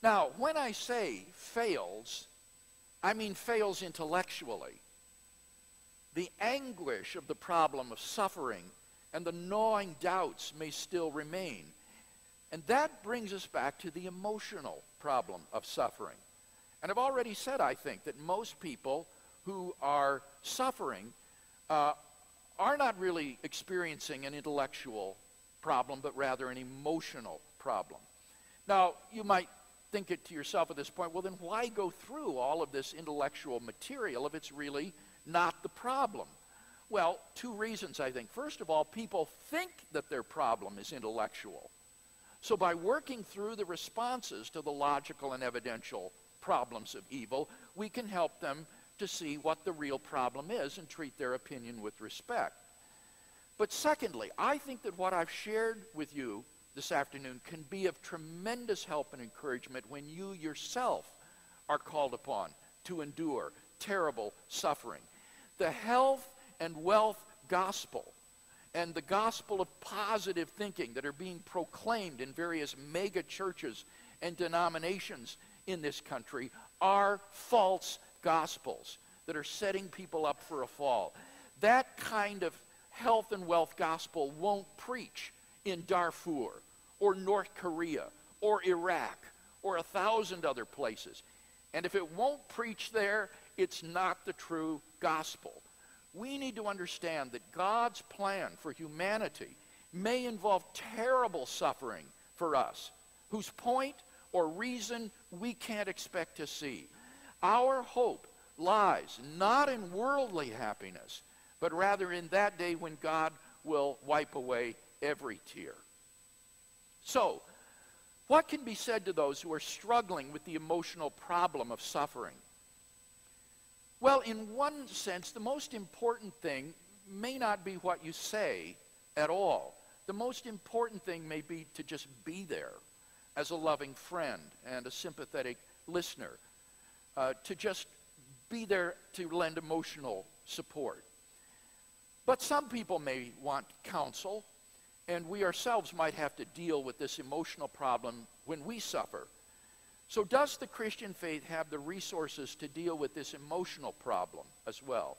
Now, when I say fails, I mean fails intellectually. The anguish of the problem of suffering and the gnawing doubts may still remain. And that brings us back to the emotional problem of suffering. And I've already said, I think, that most people who are suffering are not really experiencing an intellectual problem, but rather an emotional problem. Now, you might think it to yourself at this point, well, then why go through all of this intellectual material if it's really not the problem? Well, two reasons, I think. First of all, people think that their problem is intellectual. So by working through the responses to the logical and evidential problems of evil, we can help them to see what the real problem is and treat their opinion with respect. But secondly, I think that what I've shared with you this afternoon can be of tremendous help and encouragement when you yourself are called upon to endure terrible suffering. The health and wealth gospel and the gospel of positive thinking that are being proclaimed in various mega churches and denominations in this country are false gospels that are setting people up for a fall. That kind of health and wealth gospel won't preach in Darfur or North Korea or Iraq or 1,000 other places. And if it won't preach there, it's not the true gospel. We need to understand that God's plan for humanity may involve terrible suffering for us, whose point or reason we can't expect to see. Our hope lies not in worldly happiness, but rather in that day when God will wipe away every tear. So, what can be said to those who are struggling with the emotional problem of suffering? Well, in one sense, the most important thing may not be what you say at all. The most important thing may be to just be there as a loving friend and a sympathetic listener, to just be there to lend emotional support. But some people may want counsel, and we ourselves might have to deal with this emotional problem when we suffer. So does the Christian faith have the resources to deal with this emotional problem as well?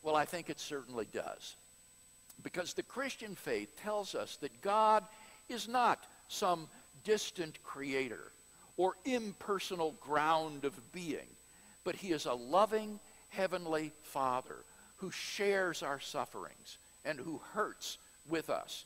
Well, I think it certainly does. Because the Christian faith tells us that God is not some distant creator or impersonal ground of being, but he is a loving heavenly Father who shares our sufferings and who hurts with us.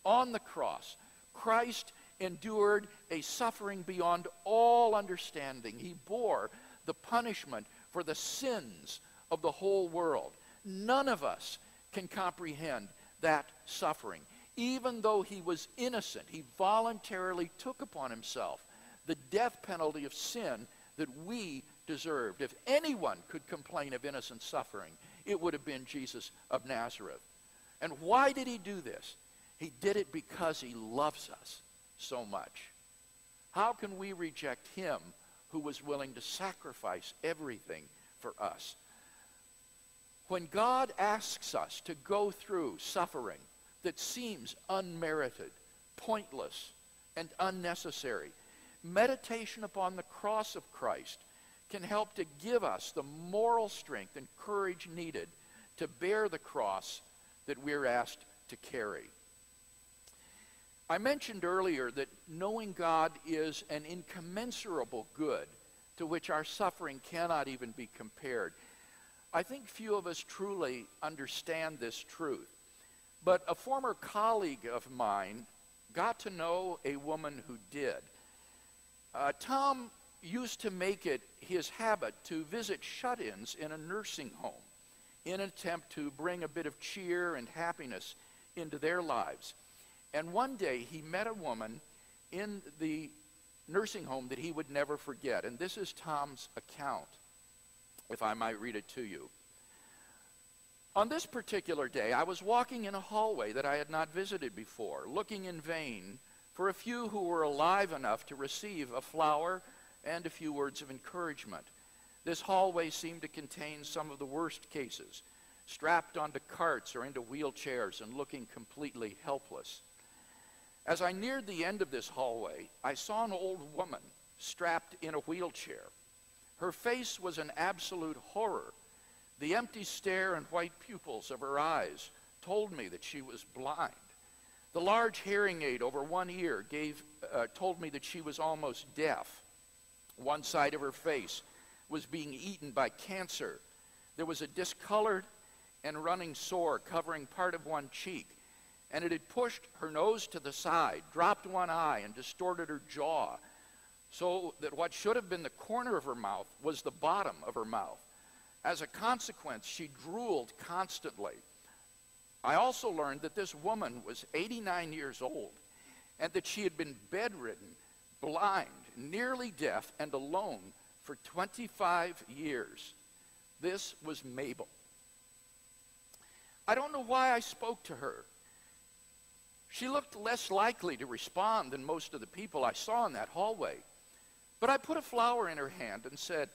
On the cross, Christ endured a suffering beyond all understanding. He bore the punishment for the sins of the whole world. None of us can comprehend that suffering. Even though he was innocent, he voluntarily took upon himself the death penalty of sin that we deserved. If anyone could complain of innocent suffering, it would have been Jesus of Nazareth. And why did he do this? He did it because he loves us so much. How can we reject him who was willing to sacrifice everything for us? When God asks us to go through suffering that seems unmerited, pointless, and unnecessary, meditation upon the cross of Christ can help to give us the moral strength and courage needed to bear the cross that we're asked to carry. I mentioned earlier that knowing God is an incommensurable good to which our suffering cannot even be compared. I think few of us truly understand this truth. But a former colleague of mine got to know a woman who did. Tom used to make it his habit to visit shut-ins in a nursing home in an attempt to bring a bit of cheer and happiness into their lives. And one day he met a woman in the nursing home that he would never forget. And this is Tom's account, if I might read it to you. On this particular day, I was walking in a hallway that I had not visited before, looking in vain for a few who were alive enough to receive a flower and a few words of encouragement. This hallway seemed to contain some of the worst cases, strapped onto carts or into wheelchairs and looking completely helpless. As I neared the end of this hallway, I saw an old woman strapped in a wheelchair. Her face was an absolute horror. The empty stare and white pupils of her eyes told me that she was blind. The large hearing aid over one ear told me that she was almost deaf. One side of her face was being eaten by cancer. There was a discolored and running sore covering part of one cheek, and it had pushed her nose to the side, dropped one eye, and distorted her jaw, so that what should have been the corner of her mouth was the bottom of her mouth. As a consequence, she drooled constantly. I also learned that this woman was 89 years old and that she had been bedridden, blind, nearly deaf, and alone for 25 years. This was Mabel. I don't know why I spoke to her. She looked less likely to respond than most of the people I saw in that hallway. But I put a flower in her hand and said,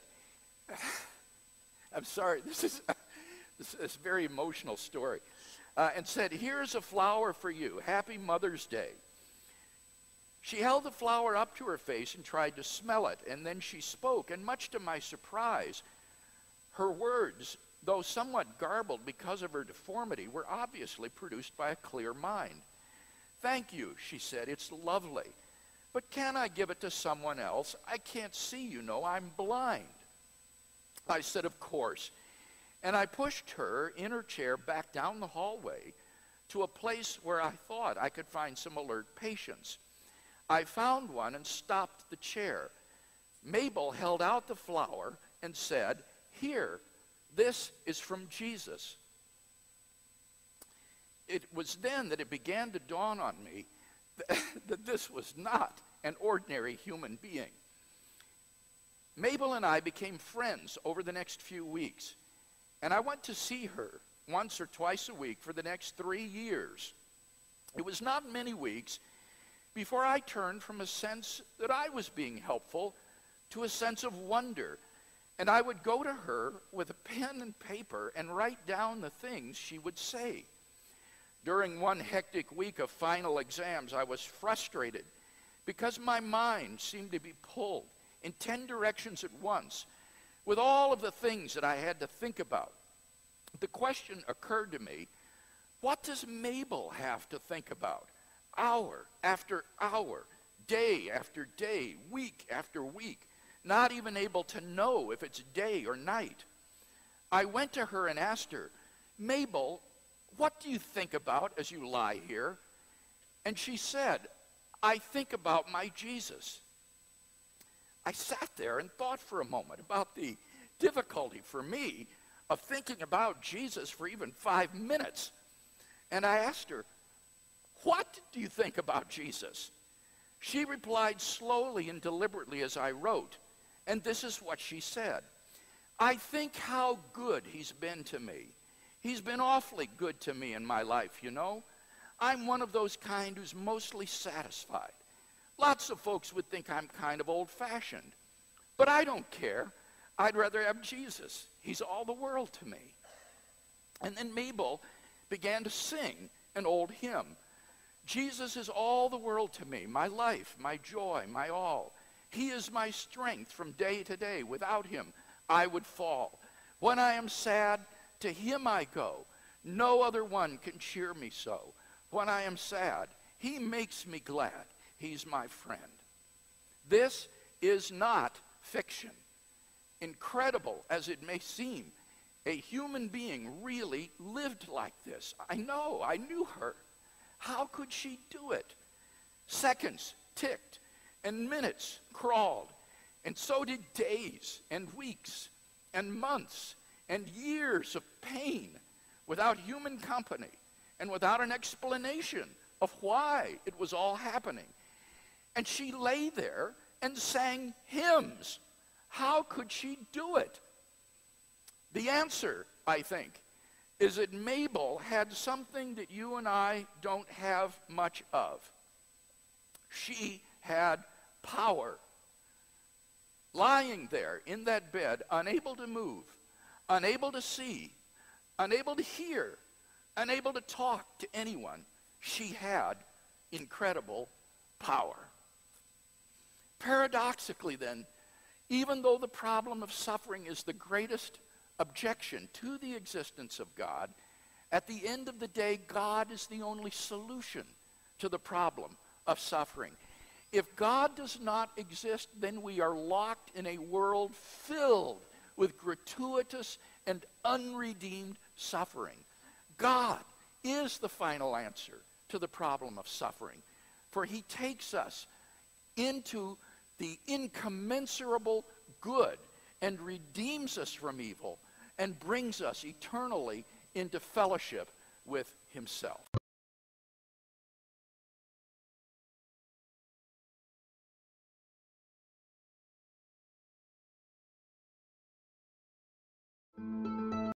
I'm sorry, this is a very emotional story. And said, here's a flower for you. Happy Mother's Day. She held the flower up to her face and tried to smell it, and then she spoke, and much to my surprise, her words, though somewhat garbled because of her deformity, were obviously produced by a clear mind. Thank you, she said, it's lovely. But can I give it to someone else? I can't see, you know, I'm blind. I said, of course. And I pushed her in her chair back down the hallway to a place where I thought I could find some alert patients. I found one and stopped the chair. Mabel held out the flower and said, here, this is from Jesus. It was then that it began to dawn on me that this was not an ordinary human being. Mabel and I became friends over the next few weeks, and I went to see her once or twice a week for the next 3 years. It was not many weeks before I turned from a sense that I was being helpful to a sense of wonder, and I would go to her with a pen and paper and write down the things she would say. During one hectic week of final exams, I was frustrated because my mind seemed to be pulled in 10 directions at once with all of the things that I had to think about. The question occurred to me, what does Mabel have to think about? Hour after hour, day after day, week after week, not even able to know if it's day or night. I went to her and asked her, Mabel, what do you think about as you lie here? And she said, I think about my Jesus. I sat there and thought for a moment about the difficulty for me of thinking about Jesus for even 5 minutes. And I asked her, what do you think about Jesus? She replied slowly and deliberately as I wrote, and this is what she said. I think how good he's been to me. He's been awfully good to me in my life, you know. I'm one of those kind who's mostly satisfied. Lots of folks would think I'm kind of old-fashioned, but I don't care. I'd rather have Jesus. He's all the world to me. And then Mabel began to sing an old hymn. Jesus is all the world to me, my life, my joy, my all. He is my strength from day to day. Without him, I would fall. When I am sad, to him I go. No other one can cheer me so. When I am sad, he makes me glad. He's my friend. This is not fiction. Incredible as it may seem, a human being really lived like this. I knew her. How could she do it? Seconds ticked and minutes crawled, and so did days and weeks and months and years of pain without human company and without an explanation of why it was all happening. And she lay there and sang hymns. How could she do it? The answer, I think, is that Mabel had something that you and I don't have much of. She had power. Lying there in that bed, unable to move, unable to see, unable to hear, unable to talk to anyone, she had incredible power. Paradoxically, then, even though the problem of suffering is the greatest objection to the existence of God, at the end of the day, God is the only solution to the problem of suffering. If God does not exist, then we are locked in a world filled with gratuitous and unredeemed suffering. God is the final answer to the problem of suffering, for he takes us into the incommensurable good and redeems us from evil and brings us eternally into fellowship with himself.